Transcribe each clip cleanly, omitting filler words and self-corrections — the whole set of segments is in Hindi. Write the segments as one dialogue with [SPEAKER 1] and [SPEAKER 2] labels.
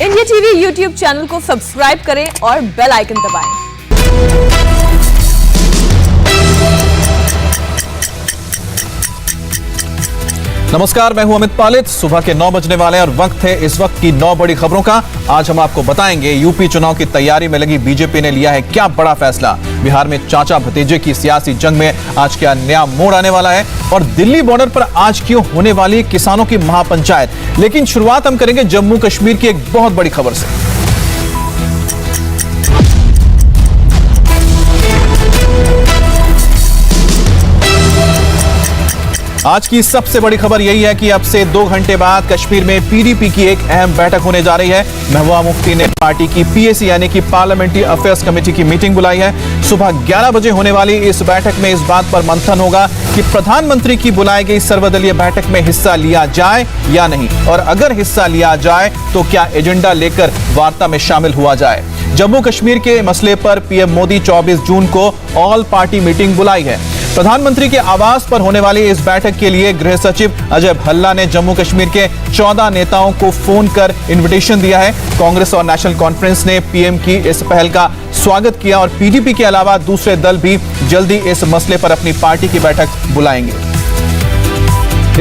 [SPEAKER 1] इंडिया टीवी यूट्यूब चैनल को सब्सक्राइब करें और बेल आइकन दबाएं।
[SPEAKER 2] नमस्कार, मैं हूं अमित पालित। सुबह के 9 बजने वाले हैं और वक्त है इस वक्त की 9 बड़ी खबरों का। आज हम आपको बताएंगे यूपी चुनाव की तैयारी में लगी बीजेपी ने लिया है क्या बड़ा फैसला। बिहार में चाचा भतीजे की सियासी जंग में आज क्या नया मोड़ आने वाला है और दिल्ली बॉर्डर पर आज क्यों होने वाली किसानों की महापंचायत। लेकिन शुरुआत हम करेंगे जम्मू कश्मीर की एक बहुत बड़ी खबर से। आज की सबसे बड़ी खबर यही है कि अब से 2 घंटे बाद कश्मीर में पीडीपी की एक अहम बैठक होने जा रही है। महबूबा मुफ्ती ने पार्टी की पीएसी यानी कि पार्लियामेंट्री अफेयर्स कमेटी की मीटिंग बुलाई है। सुबह 11 बजे होने वाली इस बैठक में इस बात पर मंथन होगा कि प्रधानमंत्री की बुलाई गई सर्वदलीय बैठक में हिस्सा लिया जाए या नहीं, और अगर हिस्सा लिया जाए तो क्या एजेंडा लेकर वार्ता में शामिल हुआ जाए। जम्मू कश्मीर के मसले पर पीएम मोदी 24 जून को ऑल पार्टी मीटिंग बुलाई है। प्रधानमंत्री के आवास पर होने वाली इस बैठक के लिए गृह सचिव अजय भल्ला ने जम्मू कश्मीर के 14 नेताओं को फोन कर इनविटेशन दिया है। कांग्रेस और नेशनल कॉन्फ्रेंस ने पीएम की इस पहल का स्वागत किया और पीडीपी के अलावा दूसरे दल भी जल्दी इस मसले पर अपनी पार्टी की बैठक बुलाएंगे।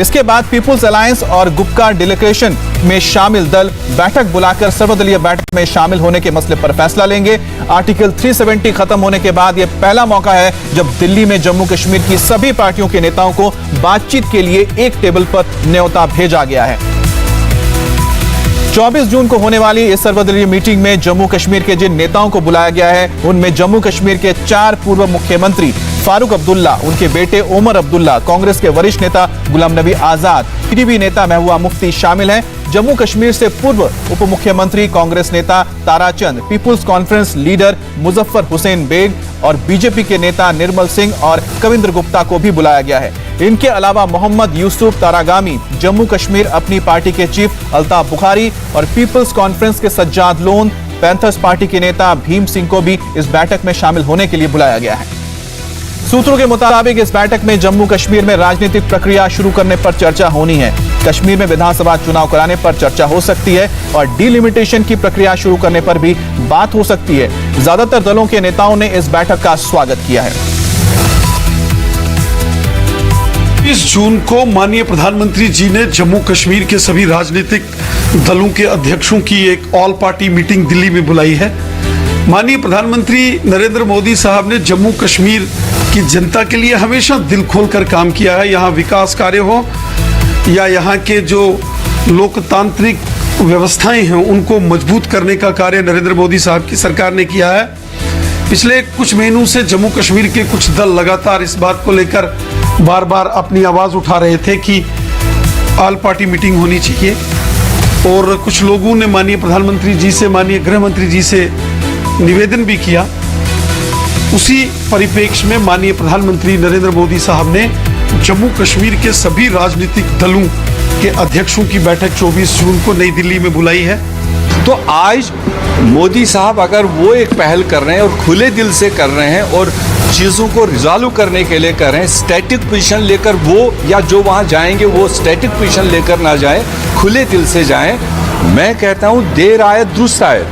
[SPEAKER 2] इसके बाद पीपुल्स अलायंस और गुपकार डेलीगेशन में शामिल दल बैठक बुलाकर सर्वदलीय बैठक में शामिल होने के मसले पर फैसला लेंगे। आर्टिकल 370 खत्म होने के बाद यह पहला मौका है जब दिल्ली में जम्मू कश्मीर की सभी पार्टियों के नेताओं को बातचीत के लिए एक टेबल पर न्योता भेजा गया है। 24 जून को होने वाली इस सर्वदलीय मीटिंग में जम्मू कश्मीर के जिन नेताओं को बुलाया गया है उनमें जम्मू कश्मीर के 4 पूर्व मुख्यमंत्री फारूक अब्दुल्ला, उनके बेटे ओमर अब्दुल्ला, कांग्रेस के वरिष्ठ नेता गुलाम नबी आजाद, पीडीपी नेता महबूबा मुफ्ती शामिल हैं। जम्मू कश्मीर से पूर्व उप मुख्यमंत्री कांग्रेस नेता Tarachand, People's Conference leader Muzaffar Hussain Beg और बीजेपी के नेता निर्मल सिंह और कविंद्र गुप्ता को भी बुलाया गया है। इनके अलावा मोहम्मद यूसुफ तारागामी, जम्मू कश्मीर अपनी पार्टी के चीफ अल्ताफ बुखारी और पीपुल्स कॉन्फ्रेंस के सज्जाद लोन, पैंथर्स पार्टी के नेता भीम सिंह को भी इस बैठक में शामिल होने के लिए बुलाया गया है। सूत्रों के मुताबिक इस बैठक में जम्मू कश्मीर में राजनीतिक प्रक्रिया शुरू करने पर चर्चा होनी है। कश्मीर में विधानसभा चुनाव कराने पर चर्चा हो सकती है और डिलिमिटेशन की प्रक्रिया शुरू करने पर भी बात हो सकती है। ज्यादातर दलों के नेताओं ने इस बैठक का स्वागत किया है।
[SPEAKER 3] 20 जून को माननीय प्रधानमंत्री जी ने जम्मू कश्मीर के सभी राजनीतिक दलों के अध्यक्षों की एक ऑल पार्टी मीटिंग दिल्ली में बुलाई है। माननीय प्रधानमंत्री नरेंद्र मोदी साहब ने जम्मू कश्मीर की जनता के लिए हमेशा दिल खोलकर काम किया है। यहाँ विकास कार्य हो या यहाँ के जो लोकतांत्रिक व्यवस्थाएं हैं उनको मजबूत करने का कार्य नरेंद्र मोदी साहब की सरकार ने किया है। पिछले कुछ महीनों से जम्मू कश्मीर के कुछ दल लगातार इस बात को लेकर बार बार अपनी आवाज़ उठा रहे थे कि ऑल पार्टी मीटिंग होनी चाहिए, और कुछ लोगों ने माननीय प्रधानमंत्री जी से, माननीय गृह मंत्री जी से निवेदन भी किया। उसी परिप्रेक्ष्य में माननीय प्रधानमंत्री नरेंद्र मोदी साहब ने जम्मू कश्मीर के सभी राजनीतिक दलों के अध्यक्षों की बैठक 24 जून को नई दिल्ली में बुलाई है।
[SPEAKER 4] तो आज मोदी साहब अगर वो एक पहल कर रहे हैं और खुले दिल से कर रहे हैं और चीज़ों को रिजॉल्व करने के लिए कर रहे हैं, स्टैटिक पोजीशन लेकर वो या जो वहाँ जाएंगे वो स्टैटिक पोजीशन लेकर ना जाएं, खुले दिल से जाएं। मैं कहता हूँ देर आए दुरुस्त आए।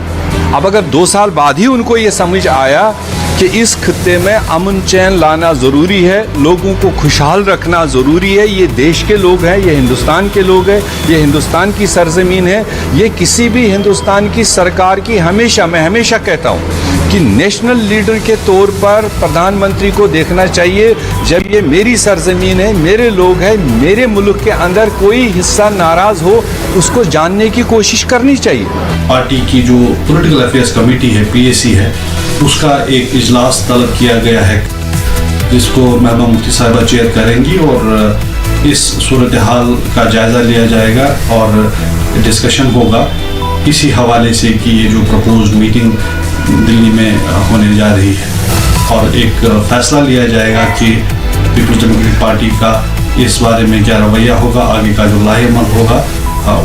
[SPEAKER 4] अब अगर 2 साल बाद ही उनको ये समझ आया कि इस खित्ते में अमन चैन लाना ज़रूरी है, लोगों को खुशहाल रखना ज़रूरी है, ये देश के लोग हैं, ये हिंदुस्तान के लोग हैं, ये हिंदुस्तान की सरज़मीन है, ये किसी भी हिंदुस्तान की सरकार की मैं हमेशा कहता हूँ कि नेशनल लीडर के तौर पर प्रधानमंत्री को देखना चाहिए जब ये मेरी सरज़मीन है, मेरे लोग हैं, मेरे मुल्क के अंदर कोई हिस्सा नाराज़ हो उसको जानने की कोशिश करनी चाहिए।
[SPEAKER 5] पार्टी की जो पॉलिटिकल अफेयर्स कमेटी है, पीएसी है, उसका एक इजलास तलब किया गया है जिसको महबूबा मुफ्ती साहिबा चेयर करेंगी और इस सूरत हाल का जायज़ा लिया जाएगा और डिस्कशन होगा इसी हवाले से कि ये जो प्रपोज्ड मीटिंग दिल्ली में होने जा रही है और एक फैसला लिया जाएगा कि पीपल्स डेमोक्रेटिक पार्टी का इस बारे में क्या रवैया होगा, आगे का जो लाहेमल होगा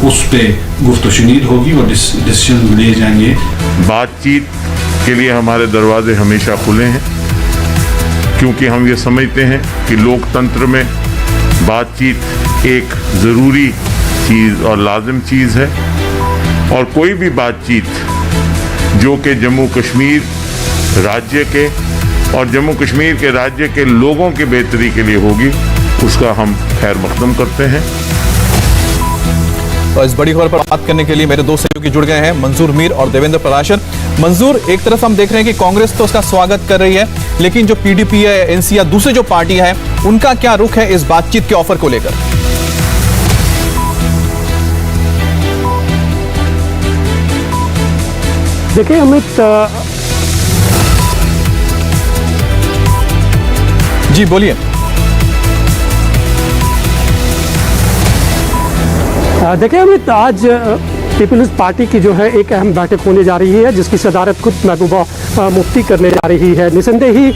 [SPEAKER 5] उस पर गुफ्तशुनीद होगी और डिसीजन लिए जाएंगे।
[SPEAKER 6] बातचीत के लिए हमारे दरवाजे हमेशा खुले हैं क्योंकि हम ये समझते हैं कि लोकतंत्र में बातचीत एक ज़रूरी चीज़ और लाजिम चीज़ है। और कोई भी बातचीत जो कि जम्मू कश्मीर राज्य के और जम्मू कश्मीर के राज्य के लोगों की बेहतरी के लिए होगी, उसका हम खैर मकदम करते हैं।
[SPEAKER 2] तो इस बड़ी खबर पर बात करने के लिए मेरे दो सहयोगी जुड़ गए हैं, मंजूर मीर और देवेंद्र पराशर। मंजूर, एक तरफ हम देख रहे हैं कि कांग्रेस तो उसका स्वागत कर रही है, लेकिन जो पीडीपी है, एनसी या दूसरी जो पार्टी है, उनका क्या रुख है इस बातचीत के ऑफर को लेकर?
[SPEAKER 7] देखिए अमित,
[SPEAKER 2] जी बोलिए।
[SPEAKER 7] देखिए अमित, आज पीपल्स पार्टी की जो है एक अहम बैठक होने जा रही है, जिसकी सदारत खुद महबूबा मुफ्ती करने जा रही है। निसंदेह ही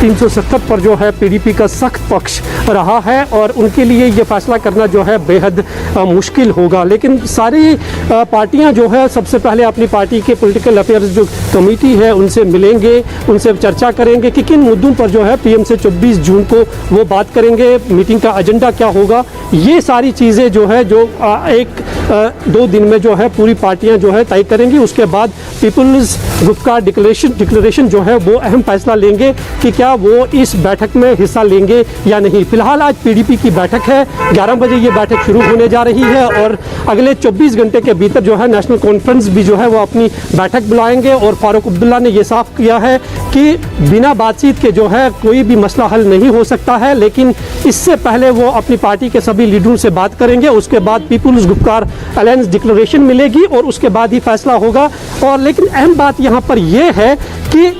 [SPEAKER 7] 370 पर जो है पीडीपी का सख्त पक्ष रहा है और उनके लिए ये फैसला करना जो है बेहद मुश्किल होगा। लेकिन सारी पार्टियां जो है सबसे पहले अपनी पार्टी के पॉलिटिकल अफेयर्स जो कमेटी है उनसे मिलेंगे, उनसे चर्चा करेंगे कि किन मुद्दों पर जो है पीएम से 24 जून को वो बात करेंगे, मीटिंग का एजेंडा क्या होगा। ये सारी चीज़ें जो है जो 1-2 दिन में जो है पूरी पार्टियां जो है तय करेंगी। उसके बाद पीपल्स ग्रुप का डिक्लेरेशन जो है वो अहम फैसला लेंगे कि क्या वो इस बैठक में हिस्सा लेंगे या नहीं। फिलहाल आज पीडीपी की बैठक है, 11 बजे ये बैठक शुरू होने जा रही है और अगले 24 घंटे के भीतर जो है नेशनल कॉन्फ्रेंस भी जो है वो अपनी बैठक बुलाएंगे। और फारूक अब्दुल्ला ने ये साफ किया है कि बिना बातचीत के जो है कोई भी मसला हल नहीं हो सकता है, लेकिन इससे पहले वो अपनी पार्टी के सभी लीडरों से बात करेंगे। उसके बाद पीपल्स ग्रुप का अलायंस डिक्लेरेशन मिलेगी और उसके बाद ही फैसला होगा। और लेकिन अहम बात यहाँ पर यह है कि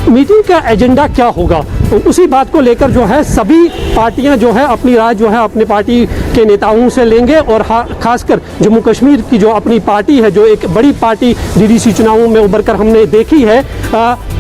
[SPEAKER 7] मीटिंग का एजेंडा क्या होगा, उसी बात को लेकर जो है सभी पार्टियां जो है अपनी राय जो है अपने पार्टी के नेताओं से लेंगे। और खासकर जम्मू कश्मीर की जो अपनी पार्टी है, जो एक बड़ी पार्टी डीडीसी चुनावों में उभर कर हमने देखी है,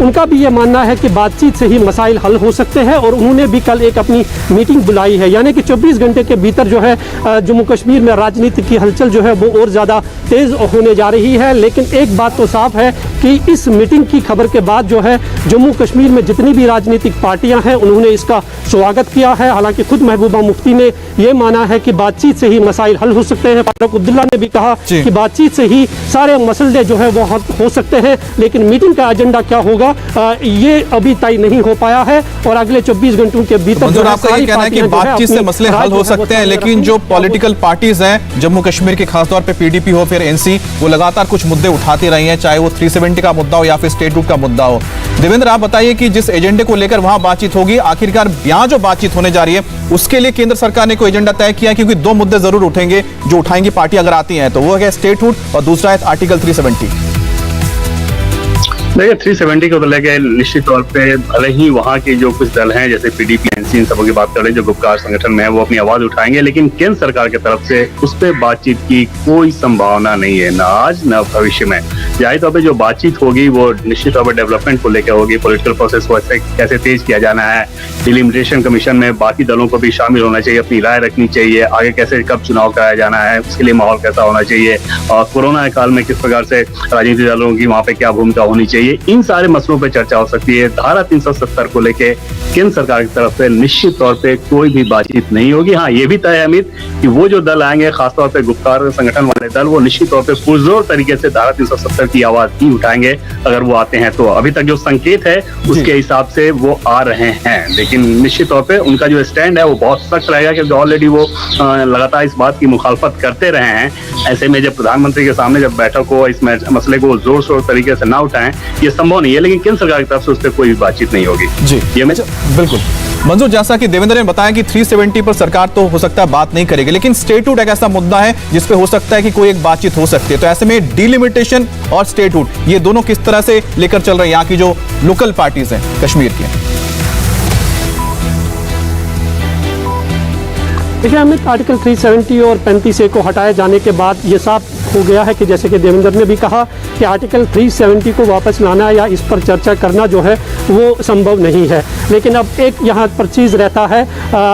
[SPEAKER 7] उनका भी ये मानना है कि बातचीत से ही मसाइल हल हो सकते हैं। और उन्होंने भी कल एक अपनी मीटिंग बुलाई है, यानी कि 24 घंटे के भीतर जो है जम्मू कश्मीर में राजनीति की हलचल जो है वो और ज़्यादा तेज़ होने जा रही है। लेकिन एक बात तो साफ है कि इस मीटिंग की खबर के बाद जो है जम्मू कश्मीर में जितनी भी राजनीतिक पार्टियां हैं उन्होंने इसका स्वागत किया है। हालांकि खुद महबूबा मुफ्ती ने यह माना है कि बातचीत से ही मसाइल हल हो सकते हैं। फारूक अब्दुल्ला ने भी कहा कि बातचीत से ही सारे मसले जो है वो हल हो सकते हैं, लेकिन मीटिंग का एजेंडा क्या होगा ये अभी तय नहीं हो पाया है। और अगले 24 घंटों के भीतर
[SPEAKER 2] आपका ये कहना है कि बातचीत से मसले हल हो सकते हैं, लेकिन जो पॉलिटिकल पार्टीज हैं जम्मू कश्मीर के, खासतौर पर पीडीपी हो फिर एनसी, वो लगातार कुछ मुद्दे उठाती रही हैं, चाहे वो 370 का मुद्दा हो या फिर स्टेट रूट का मुद्दा हो। देवेंद्र, आप बताइए कि जिस एजेंडे को लेकर वहां बातचीत होगी, आखिरकार यहां जो बातचीत होने जा रही है उसके लिए केंद्र सरकार ने कोई एजेंडा तय किया है? क्योंकि 2 मुद्दे जरूर उठेंगे जो उठाएंगी पार्टी अगर आती है, तो वो है स्टेट रूट और दूसरा है आर्टिकल 370।
[SPEAKER 8] देखिए 370 को तो लेके निश्चित तौर पे भले ही वहाँ के जो कुछ दल हैं जैसे पीडीपी, एनसी, इन सबों की बात कर रहे हैं जो गुपकार संगठन में है, वो अपनी आवाज उठाएंगे, लेकिन केंद्र सरकार की तरफ से उस पर बातचीत की कोई संभावना नहीं है, ना आज ना भविष्य में। जाहिर तौर पर जो बातचीत होगी वो निश्चित तौर पर डेवलपमेंट को लेकर होगी, पॉलिटिकल प्रोसेस को कैसे तेज किया जाना है, डिलिमिटेशन कमीशन में बाकी दलों को भी शामिल होना चाहिए, अपनी राय रखनी चाहिए, आगे कैसे कब चुनाव कराया जाना है, उसके लिए माहौल कैसा होना चाहिए, और कोरोना काल में किस प्रकार से राजनीतिक दलों की वहाँ पे क्या भूमिका होनी चाहिए, इन सारे मसलों पे चर्चा हो सकती है। धारा 370 को लेके केंद्र सरकार की तरफ से निश्चित तौर पे कोई भी बातचीत नहीं होगी। हाँ, ये भी तय है अमित कि वो जो दल आएंगे, खासतौर पे गुप्कार संगठन वाले दल, वो निश्चित तौर पे पुरजोर तरीके से धारा 370 की आवाज ही उठाएंगे अगर वो आते हैं। तो अभी तक जो संकेत है उसके हिसाब से वो आ रहे हैं, लेकिन निश्चित तौर पे उनका जो स्टैंड है वो बहुत सख्त रहेगा, क्योंकि ऑलरेडी वो लगातार इस बात की मुखालफत करते रहे हैं। ऐसे में जब प्रधानमंत्री के सामने जब बैठक हो, इस मसले को जोर शोर तरीके से ना उठाएं, ये संभव नहीं है, लेकिन केंद्र सरकार की तरफ से उस पर कोई बातचीत नहीं होगी।
[SPEAKER 2] जी,
[SPEAKER 8] ये
[SPEAKER 2] बिल्कुल। मंजूर, जैसा कि देवेंद्र ने बताया कि 370 पर सरकार तो हो सकता है बात नहीं करेगी, लेकिन स्टेट रूट एक ऐसा मुद्दा है जिस पे हो सकता है कि कोई एक बातचीत हो सकती है। तो ऐसे में डिलिमिटेशन और स्टेट रूट, ये दोनों किस तरह से लेकर चल रहे हैं यहाँ की जो लोकल पार्टीज हैं कश्मीर की?
[SPEAKER 7] देखिए अमित, आर्टिकल 370 और 35A को हटाए जाने के बाद ये साफ हो गया है कि जैसे कि देवेंद्र ने भी कहा कि आर्टिकल 370 को वापस लाना या इस पर चर्चा करना जो है वो संभव नहीं है। लेकिन अब एक यहाँ पर चीज़ रहता है,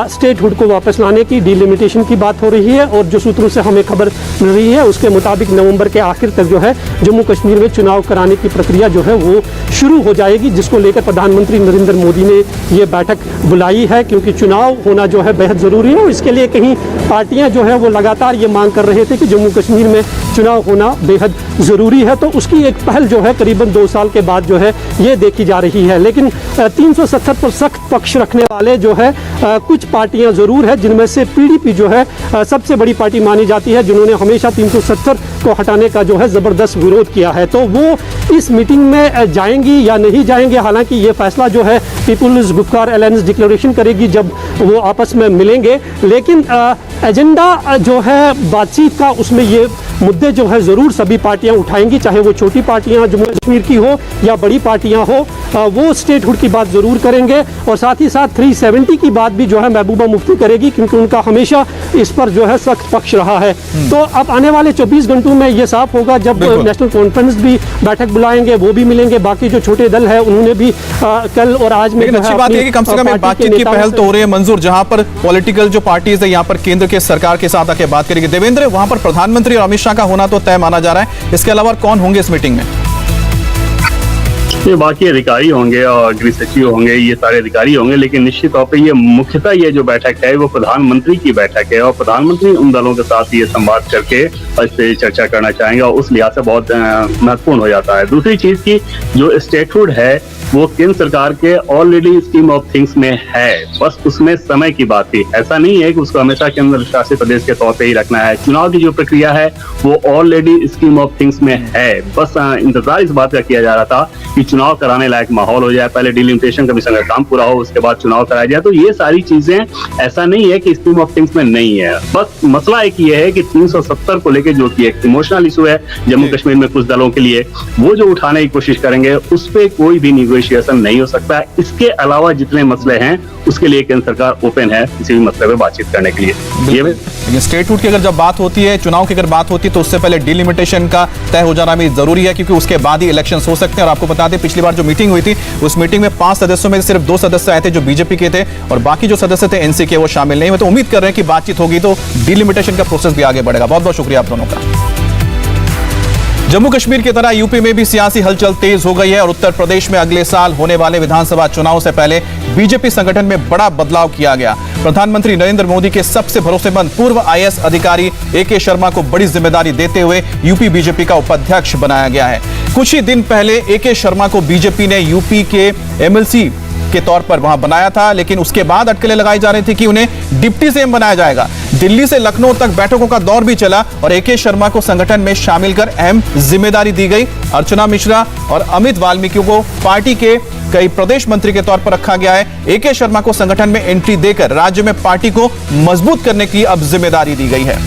[SPEAKER 7] स्टेट हुड को वापस लाने की, डिलिमिटेशन की बात हो रही है, और जो सूत्रों से हमें खबर मिल रही है उसके मुताबिक नवंबर के आखिर तक जो है जम्मू कश्मीर में चुनाव कराने की प्रक्रिया जो है वो शुरू हो जाएगी, जिसको लेकर प्रधानमंत्री नरेंद्र मोदी ने ये बैठक बुलाई है, क्योंकि चुनाव होना जो है बेहद ज़रूरी है। और इसके लिए कहीं पार्टियाँ जो है वो लगातार ये मांग कर रहे थे कि जम्मू कश्मीर में चुनाव होना बेहद ज़रूरी है। तो उसकी एक पहल जो है करीबन 2 साल के बाद जो है ये देखी जा रही है। लेकिन 370 पर सख्त पक्ष रखने वाले जो है कुछ पार्टियां ज़रूर है, जिनमें से पीडीपी जो है सबसे बड़ी पार्टी मानी जाती है, जिन्होंने हमेशा 370 को हटाने का जो है ज़बरदस्त विरोध किया है। तो वो इस मीटिंग में जाएंगी या नहीं जाएंगे, हालांकि ये फैसला जो है पीपुल्स गुपकार अलायंस डिक्लेरेशन करेगी जब वो आपस में मिलेंगे। लेकिन एजेंडा जो है बातचीत का, उसमें ये मुद्दे जो है ज़रूर सभी पार्टियां उठाएंगी, चाहे वो छोटी पार्टियां जम्मू कश्मीर की हो या बड़ी पार्टियां हो, वो स्टेटहुड की बात ज़रूर करेंगे। और साथ ही साथ 370 की बात भी जो है महबूबा मुफ्ती करेगी, क्योंकि उनका हमेशा इस पर जो है सख्त पक्ष रहा है। तो अब आने वाले 24 घंटों में ये साफ होगा, जब नेशनल कॉन्फ्रेंस भी बैठक बुलाएंगे, वो भी मिलेंगे। बाकी जो छोटे दल है उन्होंने भी कल और आज में
[SPEAKER 2] अच्छी बात है कि कम से कम बातचीत की पहल तो हो रही है मंजूर, जहां पर पॉलिटिकल जो पार्टीज है यहाँ पर केंद्र के सरकार के साथ आके बात करेगी। देवेंद्र, वहां पर प्रधानमंत्री और अमित शाह का होना तो तय माना जा रहा है, इसके अलावा कौन होंगे इस मीटिंग में?
[SPEAKER 8] ये बाकी अधिकारी होंगे और गृह सचिव होंगे, ये सारे अधिकारी होंगे, लेकिन निश्चित तौर पे ये मुख्यतः ये जो बैठक है वो प्रधानमंत्री की बैठक है और प्रधानमंत्री उन दलों के साथ ये संवाद करके इस पे चर्चा करना चाहेंगे और उस लिहाज से बहुत महत्वपूर्ण हो जाता है। दूसरी चीज की जो स्टेटहुड है वो केंद्र सरकार के ऑलरेडी स्कीम ऑफ थिंग्स में है, बस उसमें समय की बात थी। ऐसा नहीं है कि उसको हमेशा केंद्र शासित प्रदेश के तौर पे ही रखना है। चुनाव की जो प्रक्रिया है वो ऑलरेडी स्कीम ऑफ थिंग्स में है, बस इंतजार इस बात का किया जा रहा था कि चुनाव कराने लायक माहौल हो जाए, पहले डिलिमिटेशन कमीशन का काम पूरा हो, उसके बाद चुनाव कराया जाए। तो ये सारी चीजें ऐसा नहीं है कि स्कीम ऑफ थिंग्स में नहीं है, बस मसला एक ये है कि 370 को लेकर जो कि एक इमोशनल इशू है जम्मू कश्मीर में कुछ दलों के लिए, वो जो उठाने की कोशिश करेंगे उस पर कोई भी निगोशिएशन नहीं हो सकता है। इसके अलावा जितने मसले हैं उसके लिए केंद्र सरकार ओपन है किसी भी मसले पर बातचीत करने के लिए।
[SPEAKER 2] ये स्टेटहुड की अगर जब बात होती है, चुनाव की अगर बात होती है, तो उससे पहले डिलिमिटेशन का तय हो जाना भी जरूरी है, क्योंकि उसके बाद ही इलेक्शंस हो सकते हैं। और आपको बता दें पिछली बार जो मीटिंग हुई थी उस मीटिंग में 5 सदस्यों में सिर्फ 2 सदस्य आए थे जो बीजेपी के थे और बाकी जो सदस्य थे एनसी के, वो शामिल नहीं हुए। तो उम्मीद कर रहे हैं कि बातचीत होगी तो डिलिमिटेशन का प्रोसेस भी आगे बढ़ेगा। बहुत बहुत शुक्रिया आप दोनों का। जम्मू कश्मीर की तरह यूपी में भी सियासी हलचल तेज हो गई है और उत्तर प्रदेश में अगले साल होने वाले विधानसभा चुनाव से पहले बीजेपी संगठन में बड़ा बदलाव किया गया। प्रधानमंत्री नरेंद्र मोदी के सबसे भरोसेमंद पूर्व आईएएस अधिकारी एके शर्मा को बड़ी जिम्मेदारी देते हुए यूपी बीजेपी का उपाध्यक्ष बनाया गया है। कुछ ही दिन पहले एके शर्मा को बीजेपी ने यूपी के एमएलसी के तौर पर वहां बनाया था, लेकिन उसके बाद अटकलें लगाई जा रही थी कि उन्हें डिप्टी सीएम बनाया जाएगा। दिल्ली से लखनऊ तक बैठकों का दौर भी चला और एके शर्मा को संगठन में शामिल कर अहम जिम्मेदारी दी गई। अर्चना मिश्रा और अमित वाल्मीकि को पार्टी के कई प्रदेश मंत्री के तौर पर रखा गया है। एके शर्मा को संगठन में एंट्री देकर राज्य में पार्टी को मजबूत करने की अब जिम्मेदारी दी गई है।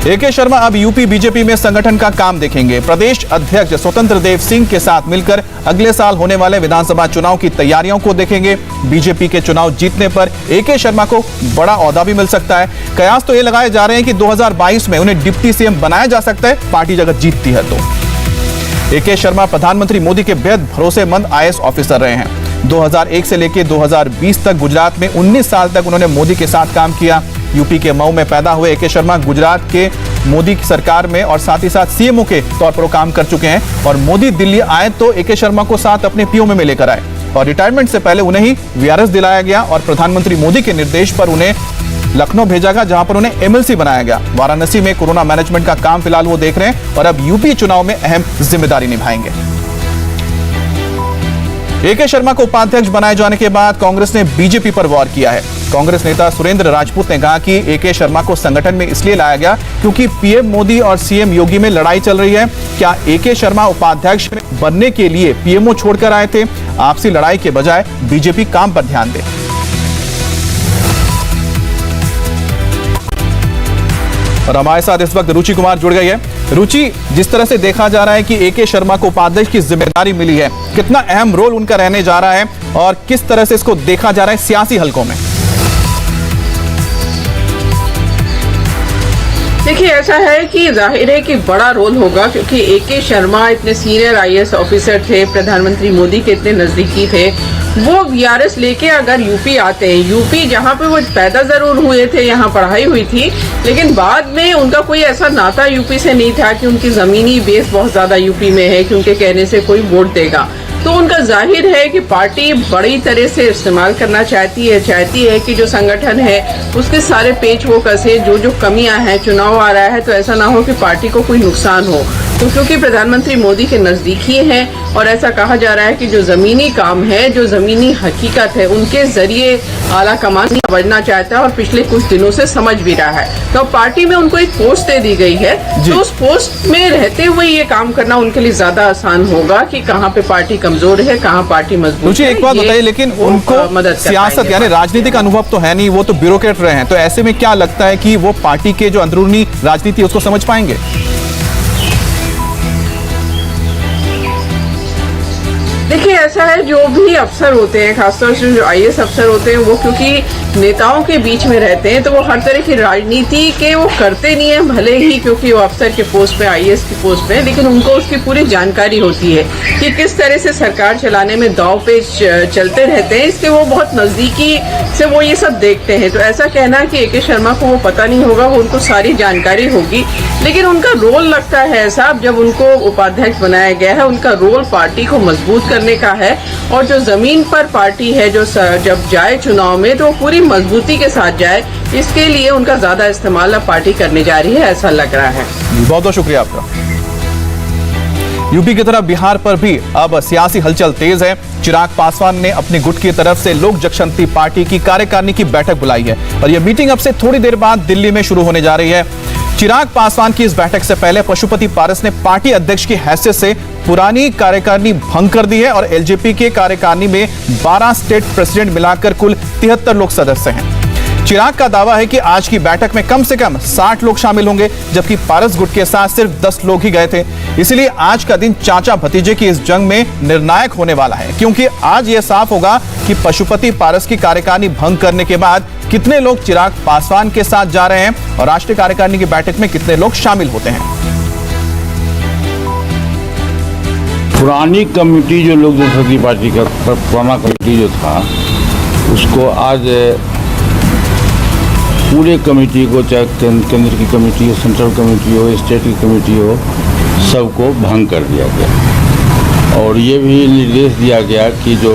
[SPEAKER 2] एके शर्मा अब यूपी बीजेपी में संगठन का काम देखेंगे। प्रदेश अध्यक्ष स्वतंत्र देव सिंह के साथ मिलकर अगले साल होने वाले विधानसभा चुनाव की तैयारियों को देखेंगे। बीजेपी के चुनाव जीतने पर एके शर्मा को बड़ा ओहदा भी मिल सकता है। कयास तो ये लगाए जा रहे हैं कि 2022 में उन्हें डिप्टी सीएम बनाया जा सकता है, पार्टी अगर जीतती है तो। एके शर्मा प्रधानमंत्री मोदी के बेहद भरोसेमंद आईएएस ऑफिसर रहे हैं। 2001 से लेकर 2020 तक गुजरात में 19 साल तक उन्होंने मोदी के साथ काम किया। यूपी के मऊ में पैदा हुए एके शर्मा गुजरात के मोदी की सरकार में और साथ ही साथ सीएमओ के तौर पर काम कर चुके हैं और मोदी दिल्ली आए तो एके शर्मा को साथ अपने पीओ में लेकर आए और रिटायरमेंट से पहले उन्हें ही वीआरएस दिलाया गया और प्रधानमंत्री मोदी के निर्देश पर उन्हें लखनऊ भेजा गया, जहां पर उन्हें एमएलसी बनाया गया। वाराणसी में कोरोना मैनेजमेंट का काम फिलहाल वो देख रहे हैं और अब यूपी चुनाव में अहम जिम्मेदारी निभाएंगे। एके शर्मा को उपाध्यक्ष बनाए जाने के बाद कांग्रेस ने बीजेपी पर वार किया है। कांग्रेस नेता सुरेंद्र राजपूत ने कहा कि एके शर्मा को संगठन में इसलिए लाया गया क्योंकि पीएम मोदी और सीएम योगी में लड़ाई चल रही है। क्या एके शर्मा उपाध्यक्ष बनने के लिए पीएमओ छोड़कर आए थे? आपसी लड़ाई के बजाय बीजेपी काम पर ध्यान दे। और हमारे साथ इस वक्त रुचि कुमार जुड़ गई है। रुचि, जिस तरह से देखा जा रहा है कि एके शर्मा को उपाध्यक्ष की जिम्मेदारी मिली है, कितना अहम रोल उनका रहने जा रहा है और किस तरह से इसको देखा जा रहा है सियासी हलकों में?
[SPEAKER 9] देखिए, ऐसा है कि जाहिर है कि बड़ा रोल होगा क्योंकि एके शर्मा इतने सीनियर आईएएस ऑफिसर थे, प्रधानमंत्री मोदी के इतने नजदीकी थे। वो वीआरएस लेके अगर यूपी आते हैं, यूपी जहाँ पे वो पैदा जरूर हुए थे, यहाँ पढ़ाई हुई थी, लेकिन बाद में उनका कोई ऐसा नाता यूपी से नहीं था कि उनकी जमीनी बेस बहुत ज्यादा यूपी में है कि उनके कहने से कोई वोट देगा। तो उनका जाहिर है कि पार्टी बड़ी तरह से इस्तेमाल करना चाहती है कि जो संगठन है उसके सारे पेच वो कसे, जो कमियां हैं, चुनाव आ रहा है तो ऐसा ना हो कि पार्टी को कोई नुकसान हो। तो क्योंकि प्रधानमंत्री मोदी के नजदीकी हैं और ऐसा कहा जा रहा है कि जो जमीनी काम है, जो जमीनी हकीकत है, उनके जरिए आला कमान समझना चाहता है और पिछले कुछ दिनों से समझ भी रहा है। तो पार्टी में उनको एक पोस्ट दे दी गई है, तो उस पोस्ट में रहते हुए ये काम करना उनके लिए ज्यादा आसान होगा कि कहाँ पे पार्टी कमजोर है, कहाँ पार्टी मजबूत है।
[SPEAKER 2] एक बात बताइए, लेकिन उनको सियासत यानी राजनीतिक अनुभव तो है नहीं, वो तो ब्यूरोक्रेट रहे हैं, तो ऐसे में क्या लगता है कि वो पार्टी के जो अंदरूनी राजनीति उसको समझ पाएंगे?
[SPEAKER 9] देखिए, ऐसा है, जो भी अफसर होते हैं, खासतौर से जो IAS अफसर होते हैं, वो क्योंकि नेताओं के बीच में रहते हैं तो वो हर तरह की राजनीति के वो करते नहीं है, भले ही क्योंकि वो अफसर के पोस्ट पे, IAS की पोस्ट पे है, लेकिन उनको उसकी पूरी जानकारी होती है कि किस तरह से सरकार चलाने में दांव पे चलते रहते हैं, इसलिए वो बहुत नजदीकी से वो ये सब देखते हैं। तो ऐसा कहना कि AK शर्मा को वो पता नहीं होगा, वो उनको सारी जानकारी होगी, लेकिन उनका रोल लगता है ऐसा, जब उनको उपाध्यक्ष बनाया गया है, उनका रोल पार्टी को मजबूत करने का है और जो जमीन पर पार्टी है, जो जब जाए चुनाव में तो पूरी मजबूती के साथ जाए, इसके लिए उनका ज्यादा इस्तेमाल अब पार्टी करने जा रही है, ऐसा लग रहा है।
[SPEAKER 2] बहुत बहुत शुक्रिया आपका। यूपी की तरह बिहार पर भी अब सियासी हलचल तेज है। चिराग पासवान ने अपनी गुट की तरफ से लोक जनशक्ति पार्टी की कार्यकारिणी की बैठक बुलाई है और यह मीटिंग अब से थोड़ी देर बाद दिल्ली में शुरू होने जा रही है। चिराग पासवान की इस बैठक से पहले पशुपति पारस ने पार्टी अध्यक्ष की हैसियत से पुरानी कार्यकारिणी भंग कर दी है और LJP के कार्यकारिणी में 12 स्टेट प्रेसिडेंट मिलाकर कुल 73 लोग सदस्य हैं। चिराग का दावा है कि आज की बैठक में कम से कम 60 लोग शामिल होंगे, जबकि पारस गुट के साथ सिर्फ 10 लोग ही गए थे। इसलिए आज का दिन चाचा भतीजे की इस जंग में निर्णायक होने वाला है, क्योंकि आज यह साफ होगा कि पशुपति पारस की कार्यकारिणी भंग करने के बाद कितने लोग चिराग पासवान के साथ जा रहे हैं और राष्ट्रीय कार्यकारिणी की बैठक में कितने लोग शामिल होते हैं।
[SPEAKER 10] पुरानी कमेटी जो लोक जनशक्ति पार्टी का पुराना कमेटी जो था, उसको आज पूरे कमेटी को, चाहे केंद्र की कमेटी हो, सेंट्रल कमेटी हो, स्टेट की कमेटी हो, सबको भंग कर दिया गया और ये भी निर्देश दिया गया कि जो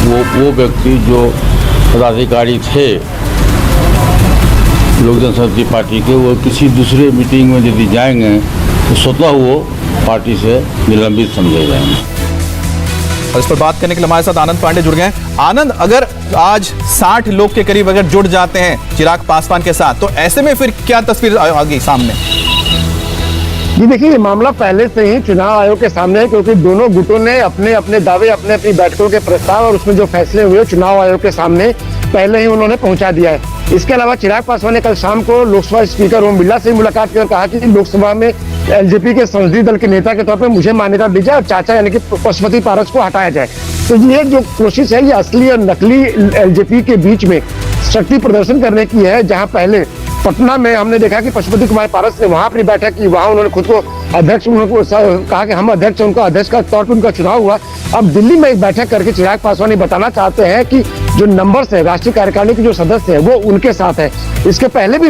[SPEAKER 10] वो व्यक्ति जो पदाधिकारी थे लोक जनशक्ति पार्टी के, वो किसी दूसरे मीटिंग में यदि जाएंगे तो स्वतः वो पार्टी से निलंबित समझे जाएंगे।
[SPEAKER 2] और इस पर बात करने के लिए हमारे साथ आनंद पांडे जुड़ गए हैं। आनंद, अगर आज 60 लोग के करीब अगर जुड़ जाते हैं चिराग पासवान के साथ, तो ऐसे में फिर क्या तस्वीर आ गई सामने?
[SPEAKER 11] जी देखिए, ये मामला पहले से ही चुनाव आयोग के सामने है, क्योंकि दोनों गुटों ने अपने अपने दावे, अपने अपनी बैठकों के प्रस्ताव और उसमें जो फैसले हुए चुनाव आयोग के सामने पहले ही उन्होंने पहुंचा दिया है। इसके अलावा चिराग पासवान ने कल शाम को लोकसभा स्पीकर ओम बिरला से मुलाकात कर कहा कि लोकसभा में LJP के संसदीय दल के नेता के तौर पर मुझे मान्यता दी जाए और चाचा यानी कि पशुपति पारस को हटाया जाए। तो ये जो कोशिश है, ये असली और नकली LJP के बीच में शक्ति प्रदर्शन करने की है। जहां पहले पटना में हमने देखा कि पशुपति कुमार पारस ने वहां अपनी बैठक की, वहां उन्होंने खुद को अध्यक्ष, उनको कहा कि हम अध्यक्ष, उनका अध्यक्ष का तौर पर उनका चुनाव हुआ। अब दिल्ली में एक बैठक करके चिराग पासवान बताना चाहते हैं कि जो नंबर्स है, राष्ट्रीय कार्यकारिणी के जो सदस्य है वो उनके साथ है। इसके पहले भी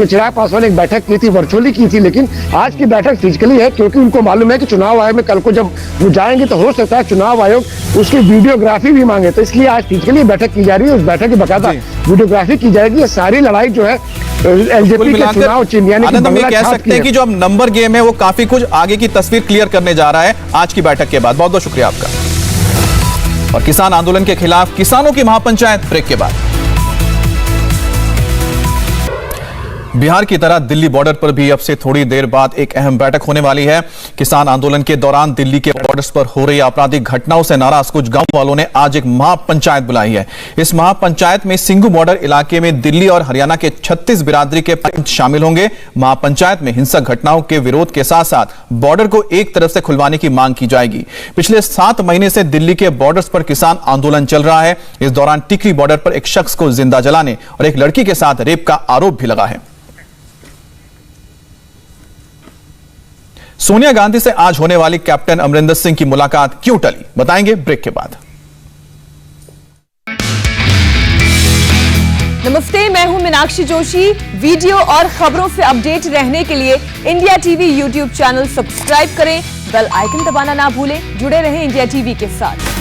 [SPEAKER 11] चिराग पासवान ने एक बैठक की थी, वर्चुअली की थी, लेकिन आज की बैठक फिजिकली है, क्योंकि उनको मालूम है कि चुनाव आयोग में कल को जब वो जाएंगे तो हो सकता है चुनाव आयोग उसकी वीडियोग्राफी भी मांगे, तो इसलिए आज फिजिकली बैठक की जा रही है। उस बैठक की बकायदा वीडियोग्राफी की जाएगी। ये सारी लड़ाई जो है LJP के चुनाव चिन्ह यानी कि
[SPEAKER 2] हम ये कह सकते हैं कि जो अब नंबर गेम है वो काफी कुछ आगे की तस्वीर क्लियर करने जा रहा है आज की बैठक के बाद। बहुत बहुत शुक्रिया आपका। और किसान आंदोलन के खिलाफ किसानों की महापंचायत, ब्रेक के बाद। बिहार की तरह दिल्ली बॉर्डर पर भी अब से थोड़ी देर बाद एक अहम बैठक होने वाली है। किसान आंदोलन के दौरान दिल्ली के बॉर्डर्स पर हो रही आपराधिक घटनाओं से नाराज कुछ गांव वालों ने आज एक महापंचायत बुलाई है। इस महापंचायत में सिंघू बॉर्डर इलाके में दिल्ली और हरियाणा के 36 बिरादरी के पंच शामिल होंगे। महापंचायत में हिंसक घटनाओं के विरोध के साथ साथ बॉर्डर को एक तरफ से खुलवाने की मांग की जाएगी। पिछले 7 महीने से दिल्ली के बॉर्डर्स पर किसान आंदोलन चल रहा है। इस दौरान टिकरी बॉर्डर पर एक शख्स को जिंदा जलाने और एक लड़की के साथ रेप का आरोप भी लगा है। सोनिया गांधी से आज होने वाली कैप्टन अमरिंदर सिंह की मुलाकात क्यों टली, बताएंगे ब्रेक के बाद।
[SPEAKER 1] नमस्ते, मैं हूं मीनाक्षी जोशी। वीडियो और खबरों से अपडेट रहने के लिए India TV YouTube channel subscribe करें, बेल आइकन दबाना ना भूलें। जुड़े रहें इंडिया टीवी के साथ।